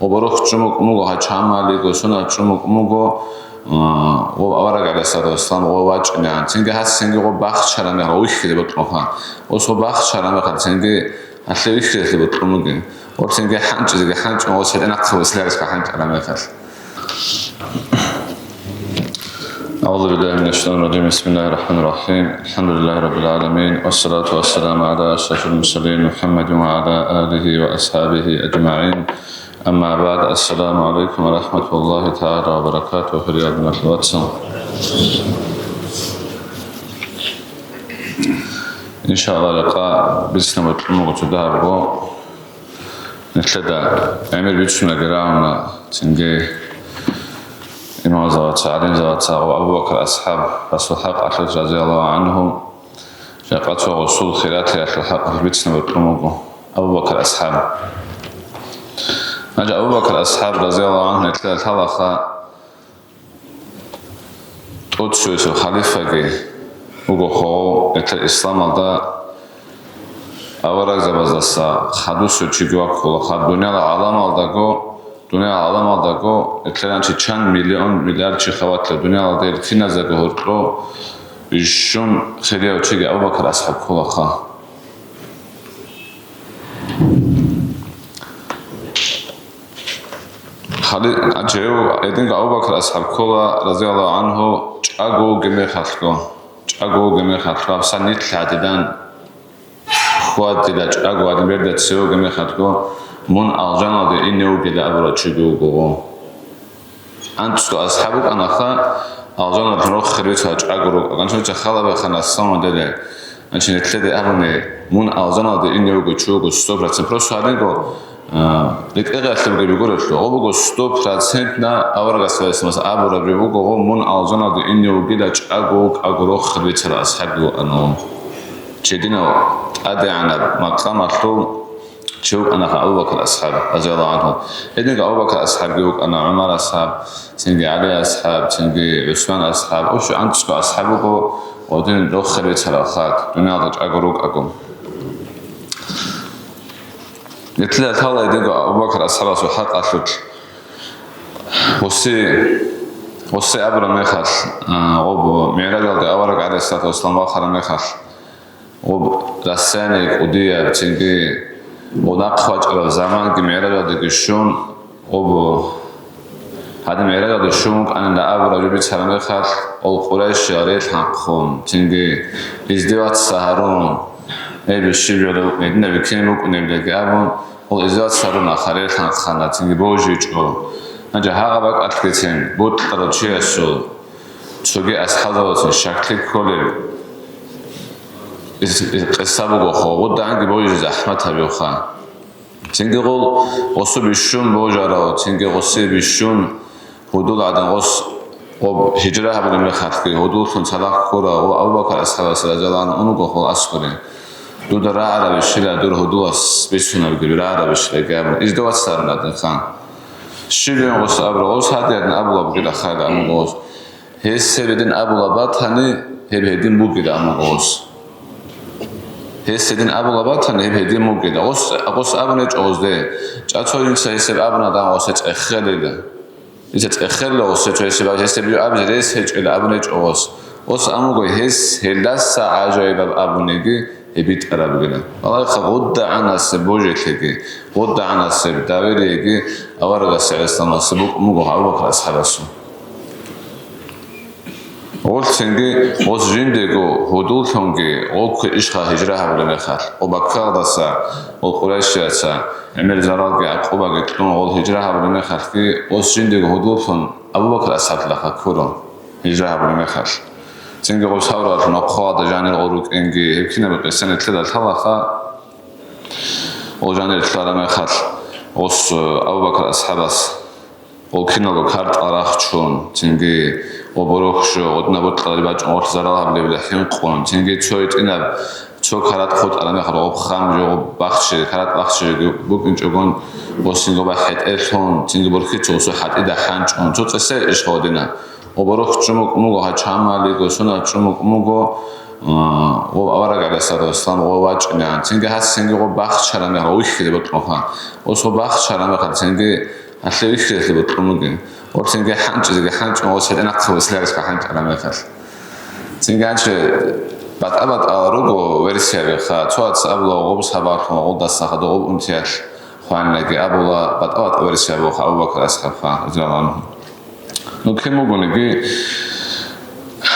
오버럭 주목 무고 하참알리고 소나 주목 무고 오 아와라가라사도 슬람 오와ጭ냐 징게 하생고 박차라메 오이히데 버토하 오소 박차라메 칸생게 할레이히데 버토무게 오르생게 한주게 한주 오세데나크 슬라스카 한차라메 칸 أعوذ بالله من الشيطان الرجيم بسم الله الرحمن الرحيم الحمد لله رب العالمين والصلاة والسلام على أشرف المرسلين محمد وعلى آله وأصحابه أجمعين أما بعد السلام عليكم ورحمة الله تعالى وبركاته في رياض الواتساب إن شاء الله لقاء بسنا وتمغ تداربو نتلدى عمل بيتشنا قراءنا تنجي إمام زوات علي زوات وأبو بكر أصحاب رسول الحق أحمد رضي الله عنهم جاءت رسول خلاتي الحق بيتنا وتمغ أبو بكر أصحاب نجا أبو بكر أصحاب رضي الله عنه نتلدى الحلقة تودسويس الخليفة وقوه نتلدى الإسلام هذا أورق زبازدسا خدوسو چيگوك خد دنيا العالم هذا دنیا عالم آداگو اتلانچی چند میلیون میلیارد چی خوات دنیا آداگو فینا زگو هرکو ایشون خیلی اوچیگه ابوبکر اصحاب کولا خا خالی اجیو ایدینگ ابوبکر اصحاب کولا رضی الله عنه چاگو گمی خاتلو سنیت لعدیدن خواد دیده چاگو آدم برده تسیو گمی خاتلو من أغجانا دي إنه كده أبرا تشيجوغو أنتو أصحابك أنا خا أغجانا تنروخ خريطها تشاقرو أغانشو تخالا بخانا السلام دي أنشي نتلدي أبني من أغجانا دي إنه كده ستوب راتسن بروسو هادينكو لك إغا أتلبقى بيقولتلو أبوغو ستوب راتسنتنا أورغا سويس مثلا أبرا بيقوغو من أغجانا دي إنه كده تشاقوغ أغرو خريطها أصحابي أنو تشيدينو أدي عنا مقام أطلو شوف أنا أبو بكر أصحاب رضي الله عنهم إذن أبو بكر أصحاب جوك أنا عمر أصحاب تنجي علي أصحاب تنجي عثمان أصحاب وشو أنتوا أصحابكوا ودين لو خليت هالأخات دنيا ضج أجروك أقوم نتلا ثلا إذن أبو بكر أصحاب سبحان أشوف وصي أبو رميخال أبو معراج الله أورق عليه الصلاة والسلام آخر رميخال ورسانك وديا تنجي ونقفج على زمان كمعراج دقيشون أبو هذا معراج دقيشون أنا لا أبو رجل بيتهرم خال القريش شاريت حقهم تنجي إزدواج سهرون أي بالشيء على مدينة بكيموك ونبلغ أبون والإزدواج سهرون آخرين حق خانة تنجي بوجيج أو نجا هاقبك أتكتين بود ترجيع السول تسوقي أصحابه شكل كله قصابو خو بود عندي بوجه زحمت بيوخا تنجي قول قصو بيشون بوجارا تنجي قصي بيشون حدود عدن قص هجرة هبل من خاتكي حدود خن صلاح كورا وأبو بكر أصحاب رضي الله عنه أنو قول أسكرين دو در عرب الشيلة دور حدود بيسونا بيقول عرب الشيلة قابل إزدواج صار عدن خان الشيلة قص أبو قص هذا عدن أبو بقول خالد أمو قص هسه بدن أبو لبات هني هبدين بقول أمو قص هسه دين أبو لبات هني هبدين بقول قص أبو نج قصده جاتورين سيسب أبو ندان قصة أخلله إذا تأخله قصة سيسب هسه بيو أبو جريس هج إلى أبو نج قص أمو قوي هس هلاس عجائب أبو نجي هبيت أراب قلنا الله خود عنا سبوجة كي خود عنا سب داويري كي أورغ السعيستان سبوك مو أبو بكر أصحاب السو قلت سنجي قص جندكو حدود ثانجي قلت إشخا هجرة هبل مخال وبكر دسا وقريش دسا عمل زراعة عقوبة قتلون قلت هجرة هبل مخال كي قص جندكو حدود ثان أبو بكر أصحاب لها كورا هجرة هبل مخال سنجي قص هورات نقاد جاني الغروق إنجي هبكينا بقسنا تلا الحلقة وجاني الثلاثة مخال قص أبو بكر أصحاب وكنا بكارت أراخشون سنجي وبروخشو ودنا بطلبات أول زرارة بلحين قون تنجي تشويت إنا تشو كارات خود على مخر وبخام جو بخش كارات بخش بوكن جوجون بوسينجو بحد إلهم تنجي بركي توسو حد إذا حنج أون تو تسير إيش خودنا وبروخ جمك موجو هتشامالي قصونا جمك موجو وأورق على الصلاة والسلام وواجهنا تنجي هالسنجي وبخش على مخر ويخدي بطلقها وصو بخش على مخر تنجي أصل إيش اللي بتقومين ورسين حنج إذا حنج ما وصل أنا أقصى وسلاس كحنج على ما يخاف سنجانش بعد أبد أروجو ورسيا بخا توات أبلا غوبس هباركم غودا السخد غوب أمتياش خوان لقي أبلا بعد أبد ورسيا بخا أبو بكر أصحاب خا رضي الله عنهم نكمل نقول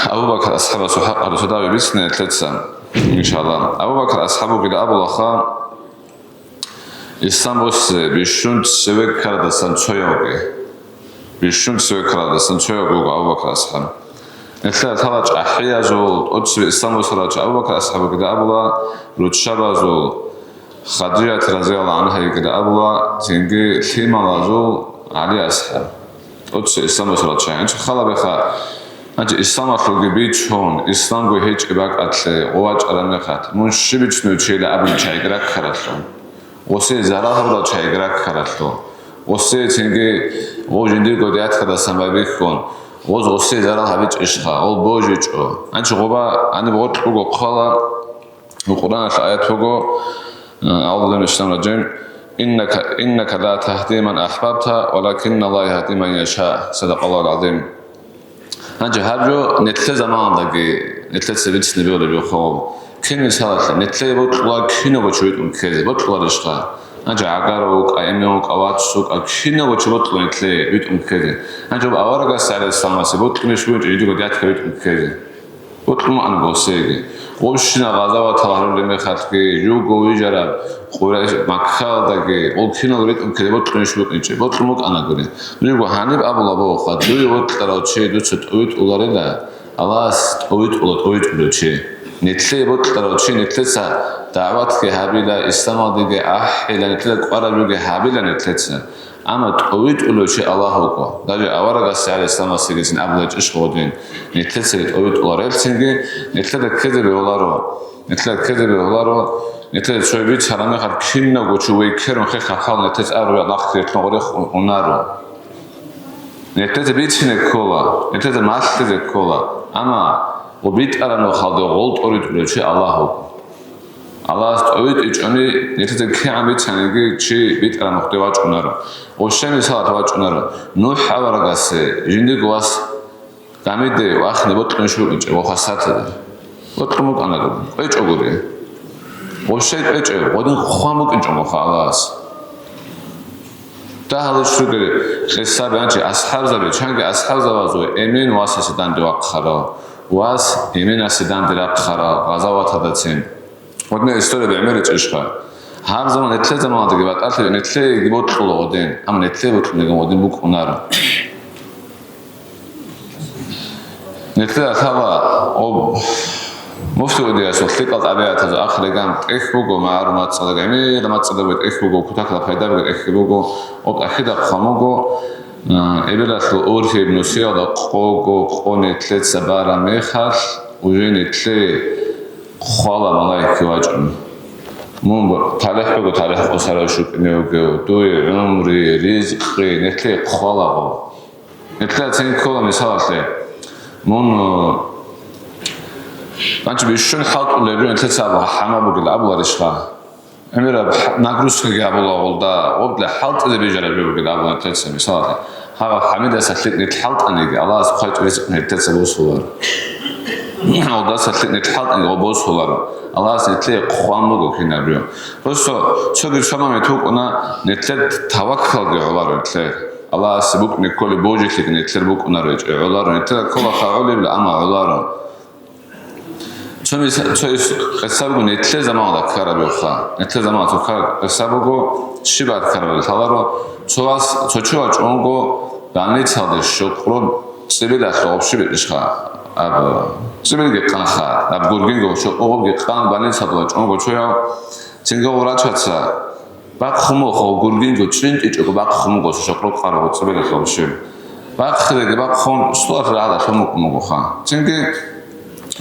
أبو بكر أصحاب سحق رسول الله بسنة 3 سنة إن شاء الله أبو بكر أصحابه كده أبو خا İstanbul'da bir sevk kardeşin çoğuğu, bir sevk kardeşin çoğuğu Abu Bakr ashab. Mesela talaç ahyazul, otuz İstanbul talaç Abu Bakr ashabı keda Abla, rutşabazul, Khadijat radıyallahu anha keda Abla, çünkü Himalazul Ali ashab. Otuz İstanbul talaç. Yani xala bexa, yani İstanbul gibi çoğun, İstanbul hiç ibak atle, ovaç aramekhat. Munşibit nüçeyle abin çaygirak karatlan. وسه زراه را چایگرک کرده وسه چنگی وجندی گودیات کرده سمبی کن وسه زراه هیچ عشقه اول بوجی چو انچ غبا انی بقول بگو قالا القرآن الآيات بگو أعوذ بالله من الشيطان الرجيم إنك لا تهدي من أحببت ولكن الله يهدي من يشاء صدق الله العظيم انچ هر جو نتل زمان داگی نتل سبیت نبیوده بیخوام كن سالت نتلي بطلع كنا بتشويت مكذب بطلع رشقة أنجا عقاروك أيمنوك أواتسوك كنا بتشويت نتلي بيت مكذب أنجا بأورق السعر السلامسي بطلع مشويت يجوا قديات كبيت مكذب بطلع ما أنا بوسيجي وبشنا غزا وطهر لما خاتكي يوجو يجرب قريش مكال دقي وكنا قريت مكذب بطلع مشويت نجي بطلع مك أنا قريت نيجوا هنيب أبو لابو خد دوي بطلع روتشي دوتشت أويت أولاريلا الله أويت أولاريلا نتلي بطلع وشي نتلسا دعوات كهابيلا استمع دقي أحيلا نتلك قرب يجي هابيلا نتلسا أما تقويت أولو شيء الله هو داجي أورق السعر استمع سيجسين أبلج إيش قودين نتلسا تقويت أولاريل سنجي نتلك كذب أولارو نتلك كذب أولارو نتلك شوي بيت حرامي خد كنا وشوي كيرون خي خال نتلك أروي ناخذ تنوريخ ونارو نتلك بيت هنا كولا نتلك ماسك كولا أما وبيت أنا خالد غلط أريد لشيء الله الله أريد إجاني نتذكر عن بيت سنجي شيء بيت أنا مختبر أنارا وشيء صار تواج أنارا نوح أورجاس جندي قواس قامد وآخر نبض نشوف إيش وخاصات هذا وترمك أنا قبل إيش أقولي وشيء إيش ودين خوامك إيش أمو خلاص ده هذا شو كده قصة بينشي أصحاب زبي شانك أصحاب زوازو إمين واسس دان دواق خرا واس إمين أسدان دراق خرا غزوات هذا تين ودنا إستوري بعمرة إشقا هذا زمان نتلي زمان دقي بعد ألف نتلي جبوت طلع ودين أما نتلي بطل نجوم ودين بوك ونارا نتلي أثابا أو مفتو ودي أسوأ ثقة أبيات هذا آخر جام إخبوجو معلومات صدق عمي لما تصدق إخبوجو كتاك لفايدة بقى إخبوجو أو أكيد خاموجو إبلا الأول في ابن سيادة قوجو قوني 3 سبارة ميخال وجيني تلي خالا ملايكي واجم مون تاريخ بگو تاريخ أسرة شوك نيوجو دوي عمري رزقي نتلي خالا بو نتلي تين كولا مثال تلي مون أنت بيشون حالت اللي يقولون نتلي سابقا حما بقل أبلا رشقا أميرا ناقروسك جاب الله والدا وبلا حالت إذا بيجرب بقل أبلا نتلي سابقا مثال هذا حميد أسألت نتحلت أني الله سبحانه رزق نتلي سابقا صور أو ده أسألت نتحلت أني غبوس صور الله نتلي قوامو كنا بريو بس شو شما متوق أنا نتلي توكل جعلار نتلي الله سبوك نكول بوجي لك نتلي بوك أنا رجع علار نتلي كل خاولي بلا أما علار شو قصابو نتلي زمان ده كارا بيوخا نتلي زمان تو كار قصابو شباب كارا تلارو شو أونغو داني تهدي شكرو سبيل أخلاق شبيل إشخا أب سبيل جكان خا أب غورجينغو شو أوغو جكان داني تهدي أونغو شويا تينغو وراتشا باخمو خو غورجينغو تشين إيجو باخمو شكرو كارو سبيل أخلاق شبيل باخرج باخون استوار هذا شو مو خا تينغي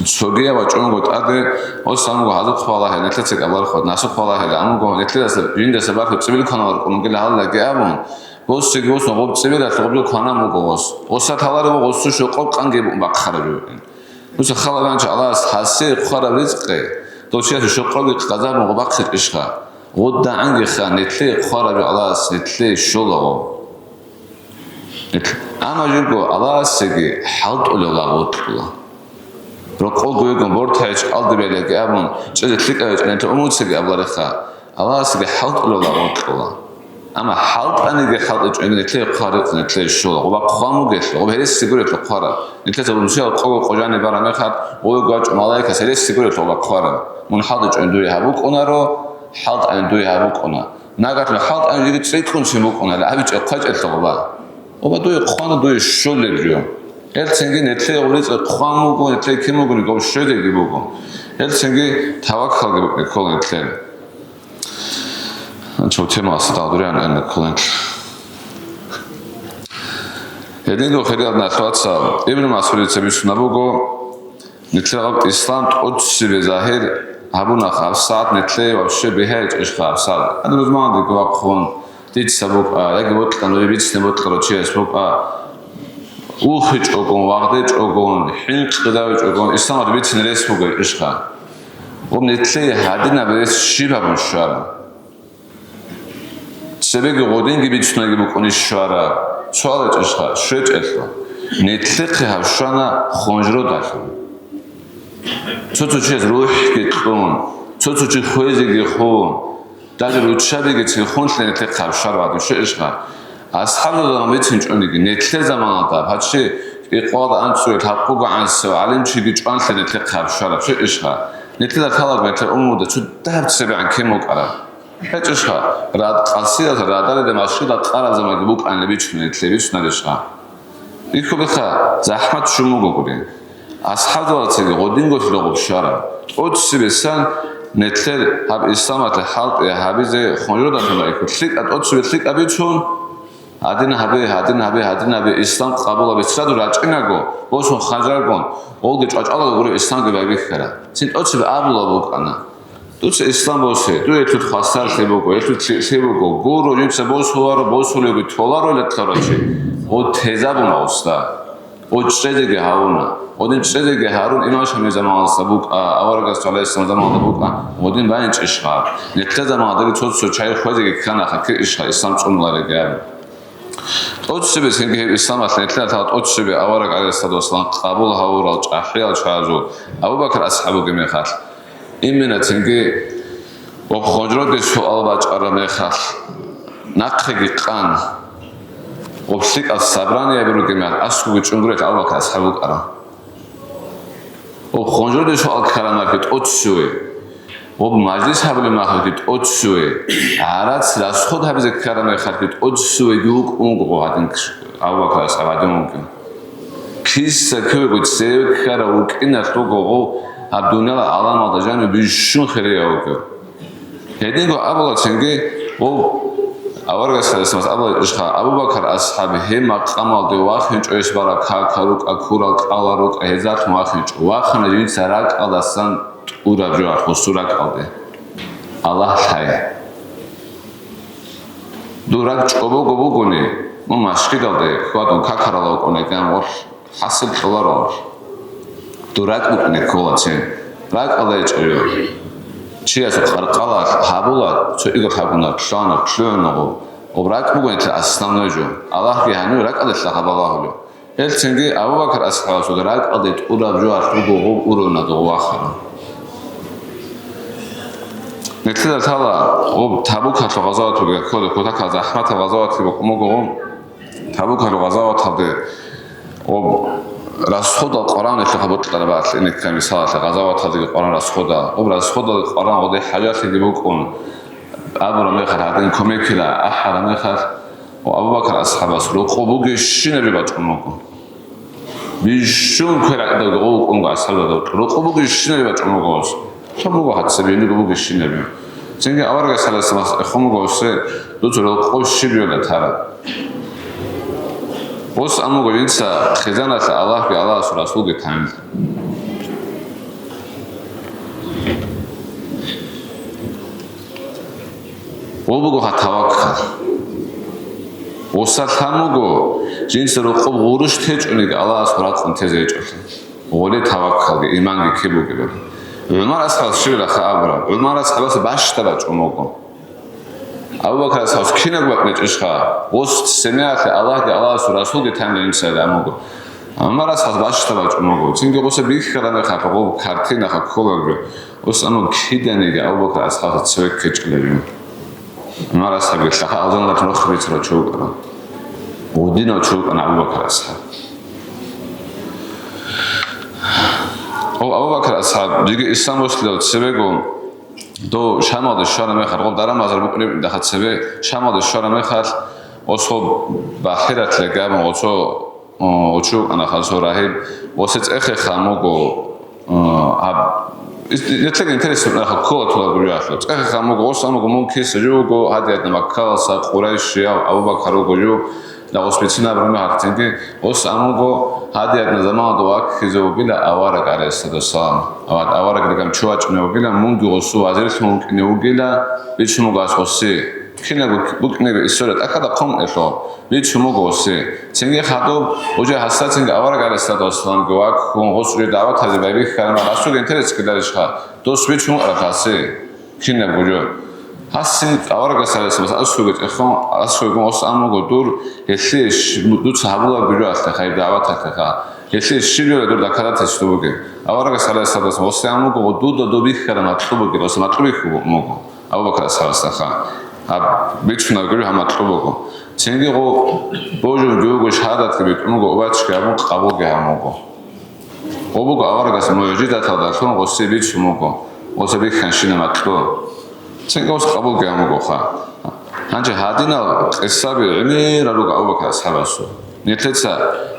شوگیا و چون گفت اگه اصلا مگه هزار خواهد نتیجه کبار خود نشد خواهد اما گفت نتیجه است بینده سبب سبیل کنار کنم که لحال لگه ابون گوش گوش نگفت سبیل است قبل کنم مگوش وسط حالا رو گوش شو قب کنگی بخره بیرون گوش خاله بانچ الله حسی خورا رزقه دوچیش شو قبل قذار مگو بخشید اشخا ود عنگ خان نتیجه خورا بی الله نتیجه شلو أنا جيكو الله سجى حلط ولا غلط الله رقول جويكم بورتاج أرض بيلك أبون شد تلك أنت أمود سجى الله رخا الله سجى حلط ولا غلط الله أما حلط أنا جي حلط إن نتلاقي قارئ نتلاقي الشغل وبقامو قتل وبهلس سجولة القارئ نتلاقي تبصير القوة قجاني برا مخد ويقعد ملاك سلس سجولة القارئ من حلط عندوي هبوك أنا رو حلط عندوي هبوك أنا نقدر نحلط أنا جيت سيكون سموك أنا لا أبيج أقاج التغبار وبدوي قانا دوي الشغل اليوم التنجي نتلاقي وليت قامو نتلاقي كيمو نقول شو ده جيبوكم التنجي توكل يكون نتلاقي شو تما استعدوري عن كلنت هدين دو خيرات نخوات سال ابن مسعود تبيش نبوغو نتلاقي إسلام تقدس بظاهر هبونا خمس ساعات نتلاقي وبشي بهاج إيش خمس ساعات أنا روزمان ديكو أقوان ديت سبوك لكن بطلع نوي بيتس نبطلع روشي اسبوك وخج أقوان وغدج أقوان حين قداوج أقوان إسلام بيتس نريس فوق إيش خا وبنتلاقي هادينا بريس شيبها بنشارة سبب قدیم که بیشتر نگی شواره سوالت اشخاص شد اتلا نتلقی هفشانه خونجرو داشتم تو چیز روح کتون تو چی خویزی خون در روی شبیه که خون نتلقی هفشار بعدم شو اشخاص اصحاب دارم بیتین چون دیگه نتلقی زمان دار هرچی اقواد انسویت حقوق انسو علم چی بیچان نتلقی هفشار شو اشخاص نتلقی طلاق نتلقی عموده تو درد سبب عن کم مقرر هچشخا راد قصیده رادار دمشقی داد قرار زمان بوق ان بیچونه تلویزیون نداشتم ایکو بخا زحمت شما گوگلین اصحاب دارتی قدیم گفت لغو شاره اوتسی بسن نتلر هب اسلامت حلق هبیز خونجو داشتم ایکو تلیک ات اوتسی بتلیک ابیچون هادین هبی اسلام قبول بسرد و راجع نگو باشون خنجر کن اولگش آجالا گوری اسلام گوی بخره سین اوتسی به ابلا بوق انا دوست اسلام باشه دوی تو خواستار سبوکو تو سبوکو گورو این سبوسوار بوسولیگو تولارو لطراچی او تزابون اوستا او چرده هاونا او چرده هارون ایناش همه زمان سبوک آوارگاز تو علیه زمان سبوک مودین باینچ اشخار نکته زمان داری تو سوچای خودی که کنه خکر اشخار اسلام چونلاره گرد اوتسی به سنگه اسلام اصلا نکته تا اوتسی به آوارگ علیه السلام قبول هاورال احیال چهارزو ابوبکر اصحابو گمیخات این من تنگی و خودرو سوال باج آرامه خاص نقخی قان و بسیک از صبرانی برو که من اسکو چونگره که آوا که اصحابو آرام و خودرو سوال کلمه که اوتسوی و مجلس حبل ماخذ که اوتسوی عرض لاس خود حبز کلمه خاص که اوتسوی دوک اونگو قادن آوا که اصحابو ممکن کیست که بود سیو کارا و که نتوقعو الدنيا على ما ضجان بيشون خيرية وكذا. هذين قو أبغى تنجي و أورجع سلسلة أبغى إشخاء أبو بكر أصحابه مقام الدواخنج إيش برا كاروك أكورك ألاروك أهزات مواخنج واخن جين سراك على سن أورا جوار خسورك على الله حي. دورك أبو قوني ما مشكلة على خاطر كاكرالوك أنكام ور حصل خلارور. دورك بکنه کلاتین رگ آلای چیو چی از خرقالا حبولا چه ایگو حبونا کلان کلونو و رگ بکنه تا اسلام نجوم الله که هنو رگ آلای حبالا هلو هل چنگی ابوبکر اصحاب شد رگ آلای اورا جو اشتو گو اورو ندو آخر نکته تالا و تبوک هست غزات و کد کد زحمت غزات که بکمو گم تبوک هست غزات هده و رسخود القرآن که خبرت طلبات اینک کمیسات غزوات هذه القرآن رسخودا و رسخود القرآن وده حاجات اللي بكون أبو رميخر هذين كميكلا أحد رميخر وأبو بكر أصحاب أسلوق وبوجشين بيبتعمكم بيشون كلا كده جوك أنقى أصحاب الدكتور وبوجشين بيبتعمكم شو بوجه هتسبيني وبوجشين بيم سنجي أورجع سلسلة إخوان جوسه دكتور وقوش بيولا ترى بس أمو قلنا خزانة الله في الله رسول التعامل وبقوا هتوكل وساتامو جنس رقب غورش تجوني الله سبحانه انتزاج وولي توكل إيمان كيبو كبر عمر أصحاب شبه خابرة عمر أصحاب باش تبع عموكم Abu Bakr as-Siddiq kina gwaqnet ishqa os semiat Allah ge Allah rasul ge tamlin salamu amara saz bashta bachmogo tinge qose bikh karane khapa go kartina kha kholobre os anu kidani ge Abu Bakr as-Siddiq tsvek kechlebi amara sabi kha azan la trokhbit ro chukra odino chukra Abu Bakr as-Siddiq Abu Bakr as-Siddiq digi islam oslo tsvego do shamad shara mekhar qol daram azar buqri dakhat sebe shamad shara mekhar osho bahirat legam ocho ana khaso rahib osets ekhe khamogo ab yetlege interes na khot la guriya khot ekhe khamogo osamo mumkis jugo hadiat makkah sa quraish ya Abu Bakr gojo da ospitsina brome haktinge osamo hadiat na zaman do ak khizo bila awara gares do sam awara gam chuach ne bila mungi osu wazir thon ne ugila bichumo gas osse khina bukne isorat akada qom elo bichumo gosse cenge khado oje hassa cenge awara gares do sam go ak khon osuri davat hazi baby khana rasu interes kedarish kha dos bichumo arakhase khina gojo Hasin awara gasalas mas asuget khon asugo osamo go dur esish mudut habula biro asta khay davat kha esish shilo dur dakarat estuge awara gasalas sadas osamo go do bikh khara matlubuge os matlubik mogo Abu Bakr as-Siddiq kha ab bichna guri hamatlubugo cenge go bojo jogo shahadat ke mogo obachke amo qaboge amogo obogo awara gas mojidat da khon osse bich mogo osse bikh khanshina matlu Cengos qabul gamogo kha anje hadina qessabi emira ruga Abu Bakr as-Siddiq netletsa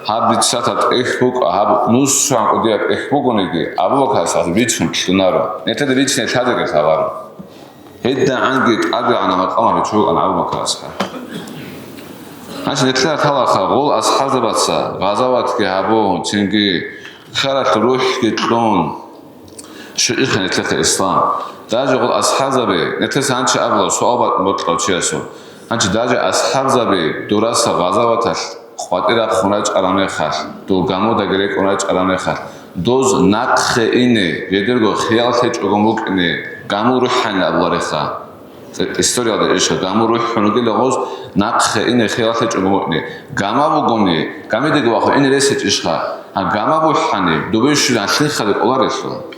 habitsatat ekhbuk hab nusran qodiat ekhbugonegi Abu Bakr as-Siddiq bichun tunaro netlede bichne thadege khabar hedda angi qaga ana maqama chu an Abu Bakr as-Siddiq anje netla thala kha gol as-Siddiqatsa ghazavat ge habo cengi kharat ruh ge tlon sheikh netla islam Daje qol ashazabe netes anchi abla soabat motqavchiaso anchi daje ashazabe durasa ghazawatal qvatira khunaj arame khar do gamoda grek onaj arame khar doz naqxe ine gedergo khiyal techogomukne gamuruhan alwarekha istoria da ish gamuruhan gele gos naqxe ine khiyal techogomukne gamabugone gamidego waxo ine reset ishkha gamabuhane dubeshlan khkhade qolareslo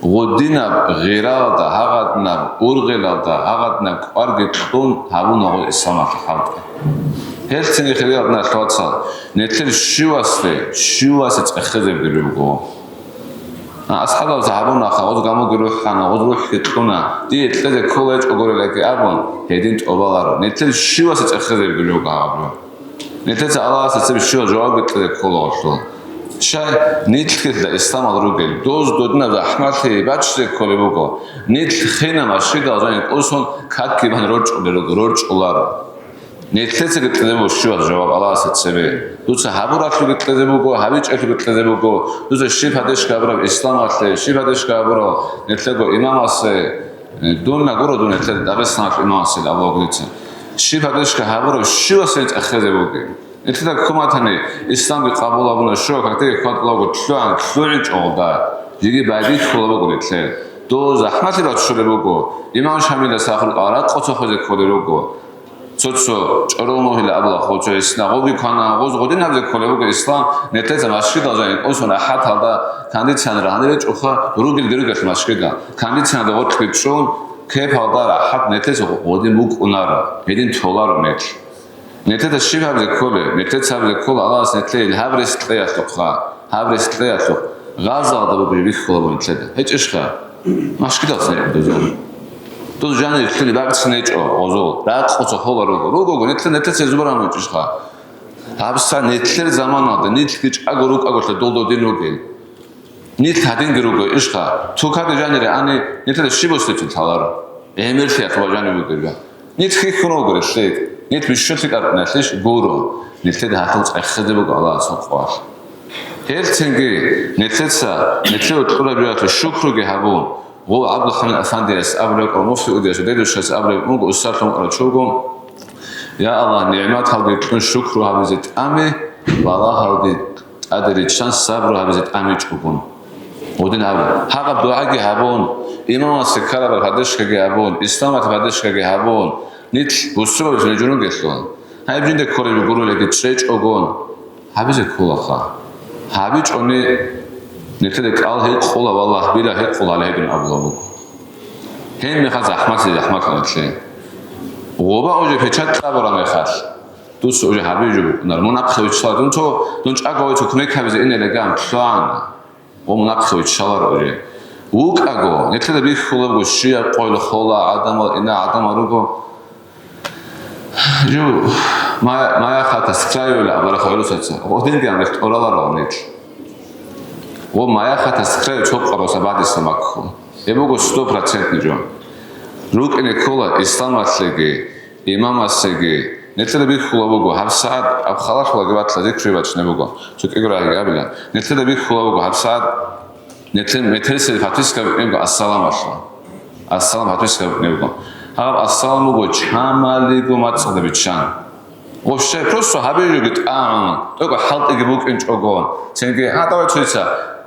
Godina ghirada hagadna urgilada hagadna qargitun habuna islamat halqa Helsingi khiriyadna tlotsa netler shiwasle tsakhzeb gilugo ashaba zahabuna khawz gamo giruhana udruh kituna dietlede college ogoreleke abon hedin obalaro netler shiwasle tsakhzeb gilugo ablo netler Allah setseb shiwa jawab gitlede koloslo Shay nitlkit da islam adrugel doz dodna da ahmati bachse kolebugo nitl khina mashida azan oson kakki ban roch ular nitletse gitlebo shwa jawab Allah setsebe dutsa haburatlu gitlebugo habicheklu gitlebugo dutsa shifadesh kabra islam atle shifadesh kabra nitlego imam ase donna goro netle dagesnak imam ase Allah gitse shifadesh kabra shwa sent akhzebugo Etla kumatani İslam bir qabulabına şu kakte katlago tluan tluin olda yigi badi khologo etle do zahmati rat shulebogo imam shamil sakhul qarat qotso khoze kolerogo tsotso choromohila abla khocho isna gobi kana goz godin abze kolebogo islam netleza mashkid azain osona hatalda kanditsan ranere chokha rugil gerugat mashkida kanditsan da gotki chon kepalda hat netleza godin muk unara edin tolaro net Netete shivabze kole, netete sabze kole Allah netle habres tlayatlo kha, habres tlayatlo. Gaza da bu bir kholo netlede. Hiç ishqa. Mashkidat ne dojan. Dojan netle bagtsne cho ozo. Raq qocho holaro. Rogo netete zubaram ishqa. Habsa netler zaman adı netlik agoruk agorta doldo dinogel. Net hadin gerugo ishqa. Tukade janere ani netete shibostet talaro. Emerfi atwajani bugerga. Net khikhono goresek. Net bishotlik atnatlish goro netled hatons akhdebugo Allah soqvar Helsingi netletsa netled qulabiat shukruge habon go Abdulhamid Afandias abrek mufti udias dedushas abrek mungu usartum arachogum Ya Allah ni'mat halbit shukru habizet ame wala halbit adrichan sabru habizet ame chubun odin abra haqab duagi habon imam sikara hadishkage habon islamat hadishkage habon ნით ბუსროებს ნეჯუნო გესლონ ჰაიბჯინდე ქორები გუროლეკი ჭეჭოგონ ჰაბიზე ქულახა ჰაბიჭონი ნეთლე კალჰე ყოლა ვალაჰ ბირა ჰე ყოლა ლეჰდინ აბლაბუ ჰენ მეხა ზაჰმათლე ობა ოჯე ფეჩატ ტრაბორა მეხარ დუს ოჯე ჰაბიჯუ ნარმონაფხევი ჩალდუნ თო დუნ ჭაგოვი თო ქნეკაბიზე ინელე გამ ფლან ომნაფხევი ჩალაროჯე უკაგო ნეთლე ბიხულაბუ შია ყოილ ხოლა ადამა ინა ადამა როგო ჯუ მაია ხათა სკრაიოლა აბარა ხოლოსაცა ოდინგან რესტორალარო ნეჩ ო მაია ხათა სკრაიო ჩოყაროსა ბადისა მაქო ებოგო 100% ჯო რუკინე ქოლა ისლამასლეგი იმამასლეგი ნეთლე ბიხულაბუ ჰავსად აბხალახლა გებათლა ზიქრება ჩნებოგო ჩუკიგრაი აბილა ნეთლე ბიხულაბუ ჰავსად ნეთლე მეთელსე ფათისკა ასალამაშლა ასალამ ფათისკა აბ ასალამუგო ჩამალიგო მაწოდები ჩან ოშე პროსო ჰაბიჯუგით ტოკო ჰალტიგი ბუკინჭოგო ცენგი ჰატავე ჩიცა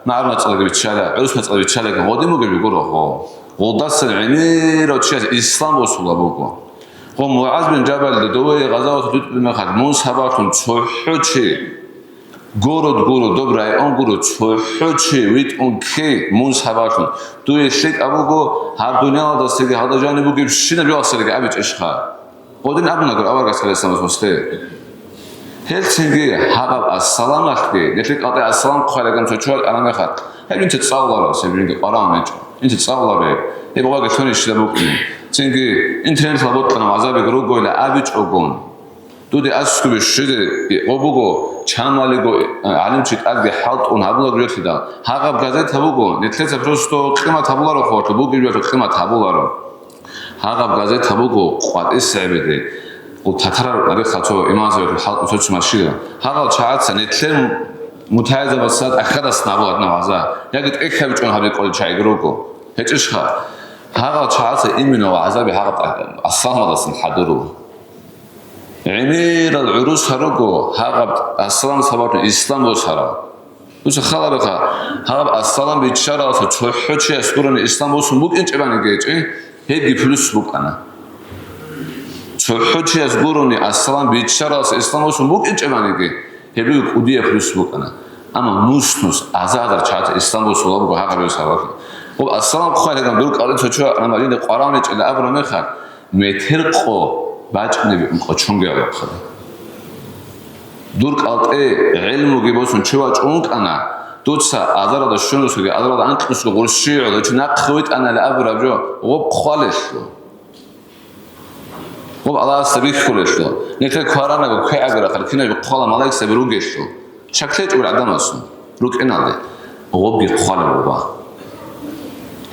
ნარმაწოდები ჩალა უსმაწოდები ჩალა მოდიმუგები გოროხო ოდასე ინირო ჩეს ისლამოსულაბუგო ხო მუაზ ბინ ჯაბალი დოვე ღაზავთ ლუტმეხად მუსაბართუნ ჩოჰუჩი გოროდ დობრაი ონგურო ჩოჰუჩი ვით ონქი მუსაბართუნ დუე შეკ აბუგო ჰარდუნალა და სეგი ჰადაჯანი ბუგი შინა ჯოსელი აბიჭეშხა ოდინ აბუნაგო ავარგასალესამოს მოსტე ჰელსინგი ჰაბა ასალამახტი ნეთლი ყატე ასალამ ხალეგამ ჩოჩვალ ანამეხად ჰებინ წავლარო სებრინგი ყარამეჭ ინც წავლაბე ებოღა გეთონი შიდა ბუკი ცინგი ინტერნეტ ლაბოტანა აზაბი გროგოილა აბიჭოგონ დუდი ასკუბი შიდე ობუგო ჩამალიგო ალიმჩი ტაგდი ჰალტუნ აბლაგრიოთი და ჰაღაბ გაზეთ აბუგო ნეთლეცა პროსტო ყიმა თაბულარო ხორტო ბუგი ვიო ყიმა თაბულარო ჰაღაბ გაზეთ აბუგო ყვატისებედი ო თათარა არი ხალწო იმაზე ჰალტუ ცოჩი მაშიდა ჰაღალ ჩააცა ნეთლე მუთაიზებასად ახადას ნაბლადნა ვაზა იაგით ეკხები ჭონ ჰაბი ყოლი ჩაიგროგო ჰეჭიშხა ჰაღალ ჩააცა იმინო აზაბი ჰაღაბ ასალამადასინ ჰადურუ ემირ ალ-ურუს ჰაროგო ჰაღაბ ასალამ საბართო ისლამოს ჰარა უსა ხალაბახა ჰაღაბ ასალამ ბიჩარასო ჩოჰუჩია სკურონი ისლამოს მუკინჭებანი გეჭი ჰეგი ფლუს ბუკანა ჩოჰუჩია სკურონი ასალამ ბიჩარას ისლამოს მუკინჭებანი გი ჰეგი კუდია ფლუს ბუკანა ამა მუსნუს აზადარ ჩათ ისლამოს ლაბუ ჰაღაბეს ჰარაკი ო ასალამ ხალეგამ დურ ყალე ჩოჩა ამაჯინდა ყვარავნე ჭედა აბრა მეხარ მეთერყო ბაჭნები ყოჩონგეა ხარ დურ ყალტე ელმუგი ბოსუნ ჩევა ჭუნკანა დუცა აზარა და შუნუსი აზარა და ანკრუსი გურშიო და ჩნა ხვით ანალ აბრაბჯო ო ხვალესო ო ალას რიხულესო ნეთე ქვარანაგო ქეაგრა ხარ ქინები ხვალა მალაიქსები რუგეშო ჩაკლეჭურ ადამასო რუკენალე ობი ხვალებობა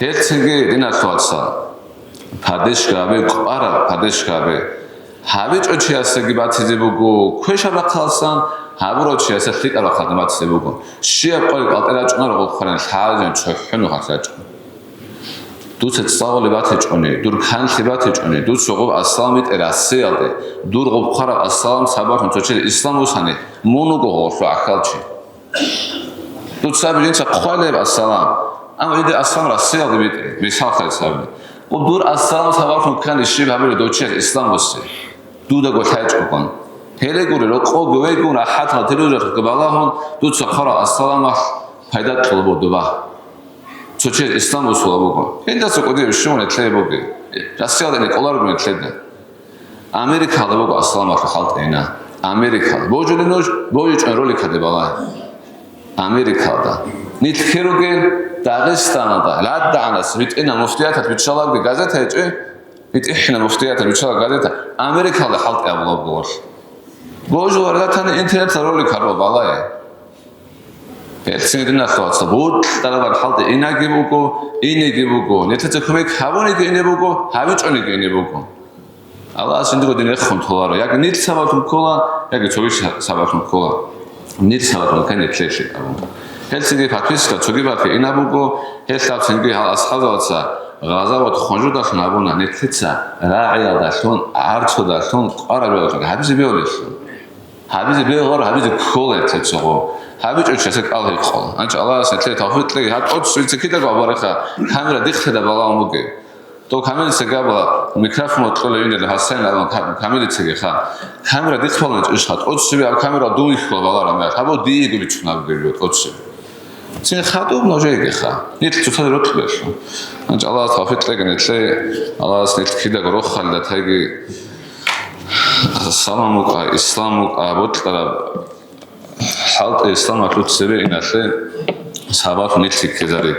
ჰერცინგი დინასოაცა ფადეშგაბე ყარა ფადეშგაბე ჰავიჭოჩი ასეგი ბათიზებუგო ქვეშაბა ხალსან ჰაბუროჩი ასე ხიკარა ხალ ბათიზებუგო შეაყოლი კალტერაჭნარო ხარან ხალჯან ჩოხენო ხასაჭ დუცე წავალი ბათეჭონი დურ ხანხი ბათეჭონი დუცოღო ასალამით ერასიალდე დურღო ხარა ასალამ საბარხო ჩოჩი ისლამოსანი მონუგო ხო ახალჩი დუცაბინცა ხვალე ასალამ ამა იდე ასალამ რასიალდე მისახალსავი ო დურ ასალამ საბარხო ხანი შიბაბირო დოჩი ისლამოსი დუდა გოთაჭკონ ჰელეგური როყო გოეგურა ჰათა თელუჟა გბალაჰონ დუცა ხარა ასალამა ფაიდა ყლბოდობა ჩოჩე ისლამოს ლაბოგო ენდასო კოდი შოუნე თლებოგი რასიალდენი კოლარგუნე თლედა ამერიკა ლაბოგო ასალამა ხალტენა ამერიკა ბოჯულინოშ ბოიჭენ როლიკადე ბალა ამერიკა და ნიტქეროგენ დაღესტანა და ლადანას ვიტენა მოფტიათად ვიჩალაგდი გაზეთა ეჭე ვიტეხნა მოფტიათად ვიჩალა გაზეთა ამერიკა და ხალტე აბლოგო ბოჯულა რათან ინტერნეტ როლიკა რო ბალაე ეცინდნა ხალხა ბუდ დალაბარ ხალტე ინაგიბუგო ინიგიბუგო ნეთეცე ხმე ხავონი გენებუგო ჰავიჭონი გენებუგო ალას ინდიგო დინე ხონთოლარო яг ნით საბათუ მქოლა яг ცოგი საბათუ მქოლა ნით საბათუ კანე ჩეში აბო ჰელსინგი ფათისკა ცოგიბათი ინაბუგო ჰელსავსინგი ასხაზავცა ღაზავთ ხონჯუდა ხნაბუნა ნეთეცა რაია და შონ არცო და შონ ყარაბა ჰაბიზი ბიოლეს ჰაბიზი ბიოლ ჰაბიზი ქოლე ცეცოღო ჰაბიჭოჩი ასე ყალხი ყოლა ანჭ ალას ეთლე თახვითლი ჰატოც ვიცი კიდე ბაბარეხა კამერა დიხთე და ბალამუგე تو کامل سگابا میکروفون مطلع اینه حسین الان کامل سگی خا کامرا دیخوالنج اشخاط اوتشی اب کامرا دوی خلا بالا میاد هبو دیگه بیچنا بیرد اوتشی چه خاطر نوجه خا نیت تو فر روت بش انج الله توفیق لگن چه الله است کی دگ روح خالد هایی سلام و اسلام و عبادت را حالت اسلام اکلت سری این است سبب نیت کی زاری